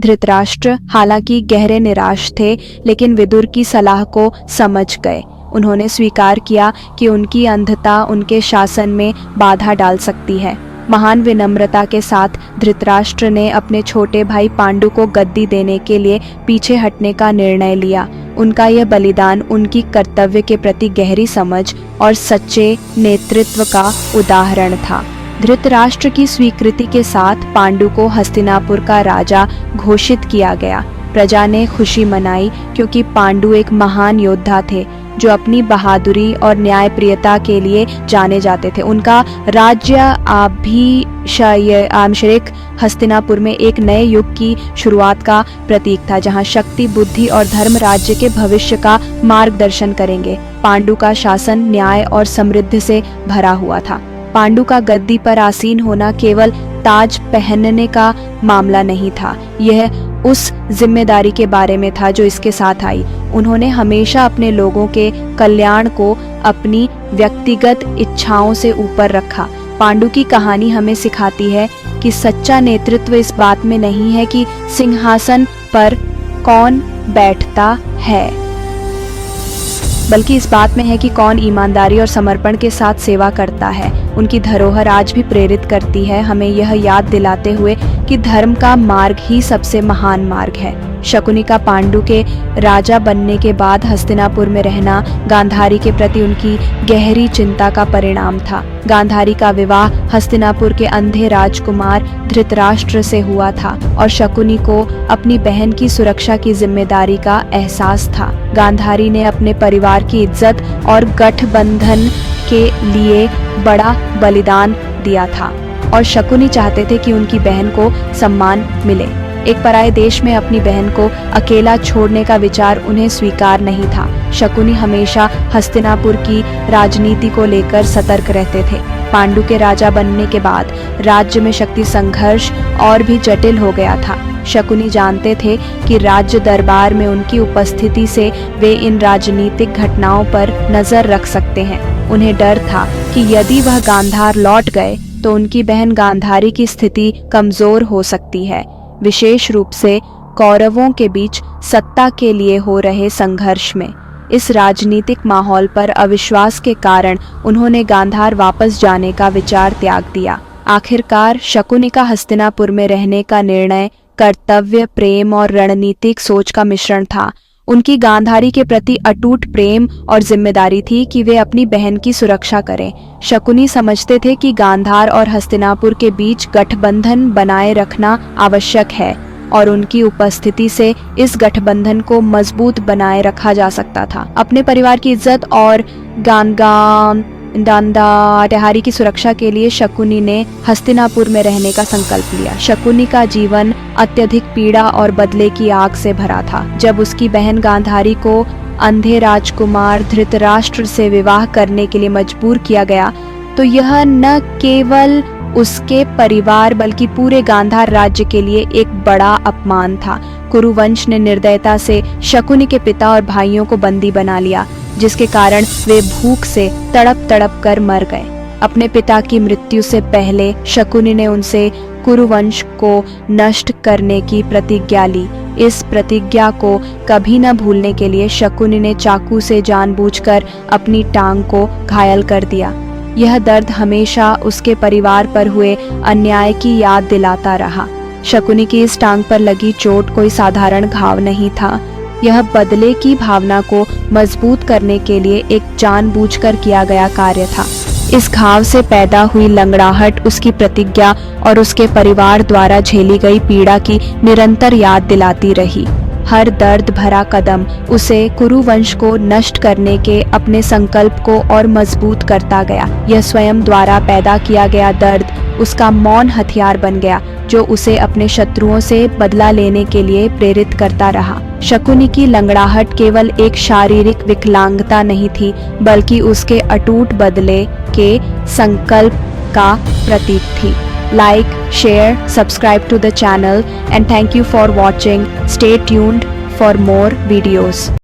धृतराष्ट्र हालांकि गहरे निराश थे, लेकिन विदुर की सलाह को समझ गए। उन्होंने स्वीकार किया कि उनकी अंधता उनके शासन में बाधा डाल सकती है। महान विनम्रता के साथ धृतराष्ट्र ने अपने छोटे भाई पांडु को गद्दी देने के लिए पीछे हटने का निर्णय लिया। उनका यह बलिदान उनकी कर्तव्य के प्रति गहरी समझ और सच्चे नेतृत्व का उदाहरण था। धृतराष्ट्र की स्वीकृति के साथ पांडु को हस्तिनापुर का राजा घोषित किया गया। प्रजा ने खुशी मनाई क्योंकि पांडु एक महान योद्धा थे जो अपनी बहादुरी और न्यायप्रियता के लिए जाने जाते थे। उनका राज्य अभिषेक हस्तिनापुर में एक नए युग की शुरुआत का प्रतीक था, जहां शक्ति, बुद्धि और धर्म राज्य के भविष्य का मार्गदर्शन करेंगे। पांडु का शासन न्याय और समृद्धि से भरा हुआ था। पांडु का गद्दी पर आसीन होना केवल ताज पहनने का मामला नहीं था, यह उस जिम्मेदारी के बारे में था जो इसके साथ आई। उन्होंने हमेशा अपने लोगों के कल्याण को अपनी व्यक्तिगत इच्छाओं से ऊपर रखा। पांडु की कहानी हमें सिखाती है कि सच्चा नेतृत्व इस बात में नहीं है कि सिंहासन पर कौन बैठता है, बल्कि इस बात में है कि कौन ईमानदारी और समर्पण के साथ सेवा करता है। उनकी धरोहर आज भी प्रेरित करती है, हमें यह याद दिलाते हुए कि धर्म का मार्ग ही सबसे महान मार्ग है। शकुनी का पांडु के राजा बनने के बाद हस्तिनापुर में रहना गांधारी के प्रति उनकी गहरी चिंता का परिणाम था। गांधारी का विवाह हस्तिनापुर के अंधे राजकुमार धृतराष्ट्र से हुआ था और शकुनी को अपनी बहन की सुरक्षा की जिम्मेदारी का एहसास था। गांधारी ने अपने परिवार की इज्जत और गठबंधन के लिए बड़ा बलिदान दिया था और शकुनी चाहते थे कि उनकी बहन को सम्मान मिले। एक पराये देश में अपनी बहन को अकेला छोड़ने का विचार उन्हें स्वीकार नहीं था। शकुनी हमेशा हस्तिनापुर की राजनीति को लेकर सतर्क रहते थे। पांडु के राजा बनने के बाद राज्य में शक्ति संघर्ष और भी जटिल हो गया था। शकुनी जानते थे कि राज्य दरबार में उनकी उपस्थिति से वे इन राजनीतिक घटनाओं पर नजर रख सकते हैं। उन्हें डर था कि यदि वह गांधार लौट गए तो उनकी बहन गांधारी की स्थिति कमजोर हो सकती है, विशेष रूप से कौरवों के बीच सत्ता के लिए हो रहे संघर्ष में। इस राजनीतिक माहौल पर अविश्वास के कारण उन्होंने गांधार वापस जाने का विचार त्याग दिया। आखिरकार शकुनी का हस्तिनापुर में रहने का निर्णय कर्तव्य, प्रेम और रणनीतिक सोच का मिश्रण था। उनकी गांधारी के प्रति अटूट प्रेम और जिम्मेदारी थी कि वे अपनी बहन की सुरक्षा करें। शकुनी समझते थे कि गांधार और हस्तिनापुर के बीच गठबंधन बनाए रखना आवश्यक है और उनकी उपस्थिति से इस गठबंधन को मजबूत बनाए रखा जा सकता था। अपने परिवार की इज्जत और गांधारी की सुरक्षा के लिए शकुनी ने हस्तिनापुर में रहने का संकल्प लिया। शकुनी का जीवन अत्यधिक पीड़ा और बदले की आग से भरा था। जब उसकी बहन गांधारी को अंधे राजकुमार धृतराष्ट्र से विवाह करने के लिए मजबूर किया गया तो यह न केवल उसके परिवार बल्कि पूरे गांधार राज्य के लिए एक बड़ा अपमान था। कुरुवंश ने निर्दयता से शकुनी के पिता और भाइयों को बंदी बना लिया, जिसके कारण वे भूख से तड़प तड़प कर मर गए। अपने पिता की मृत्यु से पहले शकुनी ने उनसे कुरुवंश को नष्ट करने की प्रतिज्ञा ली। इस प्रतिज्ञा को कभी न भूलने के लिए शकुनी ने चाकू से जानबूझकर अपनी टांग को घायल कर दिया। यह दर्द हमेशा उसके परिवार पर हुए अन्याय की याद दिलाता रहा। शकुनी की इस टांग पर लगी चोट कोई साधारण घाव नहीं था। यह बदले की भावना को मजबूत करने के लिए एक जानबूझकर किया गया कार्य था। इस घाव से पैदा हुई लंगड़ाहट उसकी प्रतिज्ञा और उसके परिवार द्वारा झेली गई पीड़ा की निरंतर याद दिलाती रही। हर दर्द भरा कदम उसे कुरुवंश को नष्ट करने के अपने संकल्प को और मजबूत करता गया। यह स्वयं द्वारा पैदा किया गया दर्द उसका मौन हथियार बन गया, जो उसे अपने शत्रुओं से बदला लेने के लिए प्रेरित करता रहा। शकुनी की लंगड़ाहट केवल एक शारीरिक विकलांगता नहीं थी, बल्कि उसके अटूट बदले के संकल्प का प्रतीक थी। Like, share, subscribe to the channel and thank you for watching. Stay tuned for more videos.